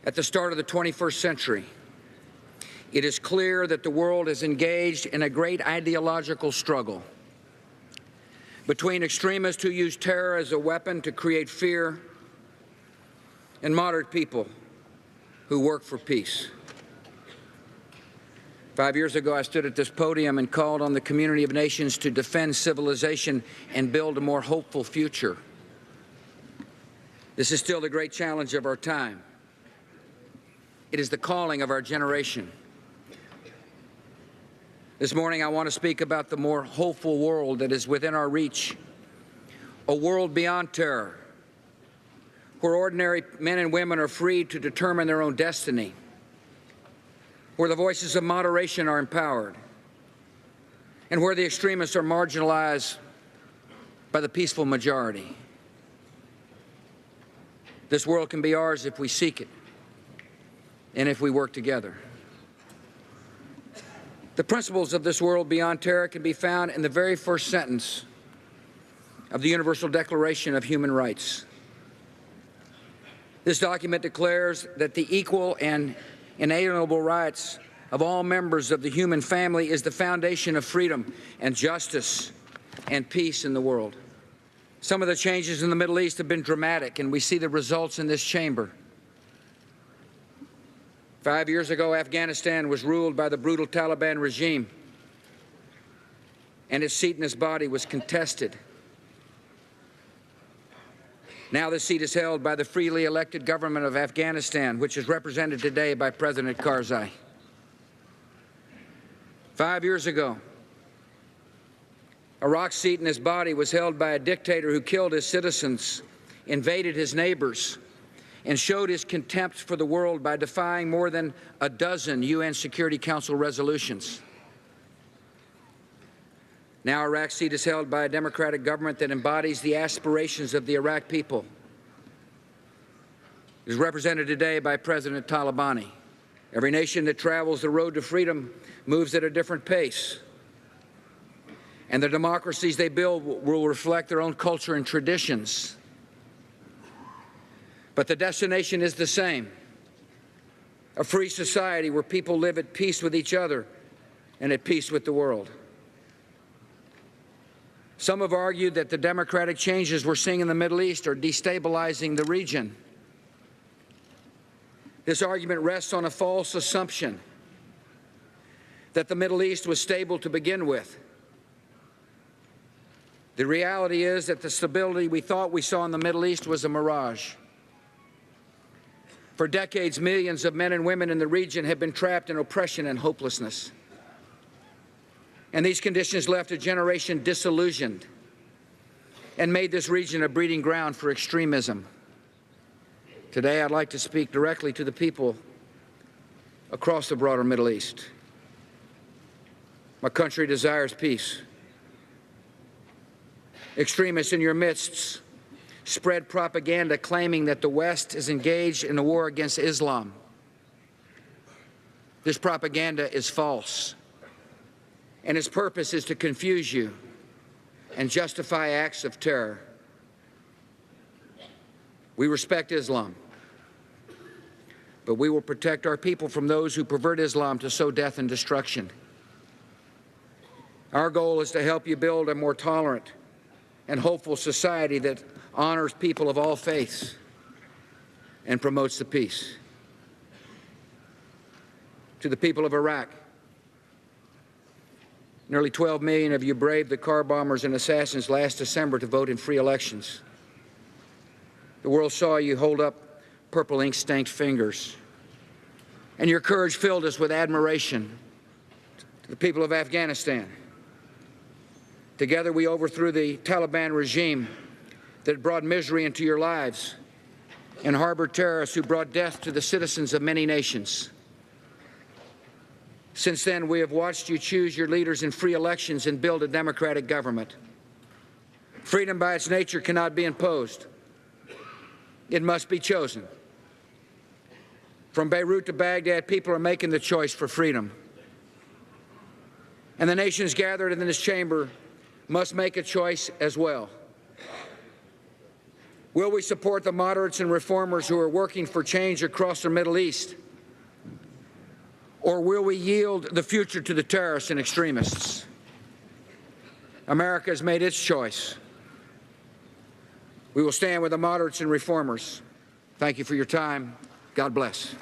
At the start of the 21st century, it is clear that the world is engaged in a great ideological struggle between extremists who use terror as a weapon to create fear and moderate people who work for peace. 5 years ago, I stood at this podium and called on the community of nations to defend civilization and build a more hopeful future. This is still the great challenge of our time. It is the calling of our generation. This morning, I want to speak about the more hopeful world that is within our reach, a world beyond terror, where ordinary men and women are free to determine their own destiny, where the voices of moderation are empowered, and where the extremists are marginalized by the peaceful majority. This world can be ours if we seek it and if we work together. The principles of this world beyond terror can be found in the very first sentence of the Universal Declaration of Human Rights. This document declares that the equal and inalienable rights of all members of the human family is the foundation of freedom and justice and peace in the world. Some of the changes in the Middle East have been dramatic, and we see the results in this chamber. 5 years ago, Afghanistan was ruled by the brutal Taliban regime, and its seat in its body was contested. Now the seat is held by the freely elected government of Afghanistan, which is represented today by President Karzai. 5 years ago, Iraq's seat in his body was held by a dictator who killed his citizens, invaded his neighbors, and showed his contempt for the world by defying more than a dozen UN Security Council resolutions. Now Iraq's seat is held by a democratic government that embodies the aspirations of the Iraq people. It is represented today by President Talabani. Every nation that travels the road to freedom moves at a different pace, and the democracies they build will reflect their own culture and traditions. But the destination is the same: a free society where people live at peace with each other and at peace with the world. Some have argued that the democratic changes we're seeing in the Middle East are destabilizing the region. This argument rests on a false assumption that the Middle East was stable to begin with. The reality is that the stability we thought we saw in the Middle East was a mirage. For decades, millions of men and women in the region have been trapped in oppression and hopelessness. And these conditions left a generation disillusioned and made this region a breeding ground for extremism. Today, I'd like to speak directly to the people across the broader Middle East. My country desires peace. Extremists in your midst spread propaganda claiming that the West is engaged in a war against Islam. This propaganda is false, and its purpose is to confuse you and justify acts of terror. We respect Islam, but we will protect our people from those who pervert Islam to sow death and destruction. Our goal is to help you build a more tolerant and hopeful society that honors people of all faiths and promotes the peace. To the people of Iraq, nearly 12 million of you braved the car bombers and assassins last December to vote in free elections. The world saw you hold up purple ink-stained fingers, and your courage filled us with admiration. To the people of Afghanistan, together we overthrew the Taliban regime that brought misery into your lives and harbored terrorists who brought death to the citizens of many nations. Since then, we have watched you choose your leaders in free elections and build a democratic government. Freedom by its nature cannot be imposed. It must be chosen. From Beirut to Baghdad, people are making the choice for freedom. And the nations gathered in this chamber must make a choice as well. Will we support the moderates and reformers who are working for change across the Middle East? Or will we yield the future to the terrorists and extremists? America has made its choice. We will stand with the moderates and reformers. Thank you for your time. God bless.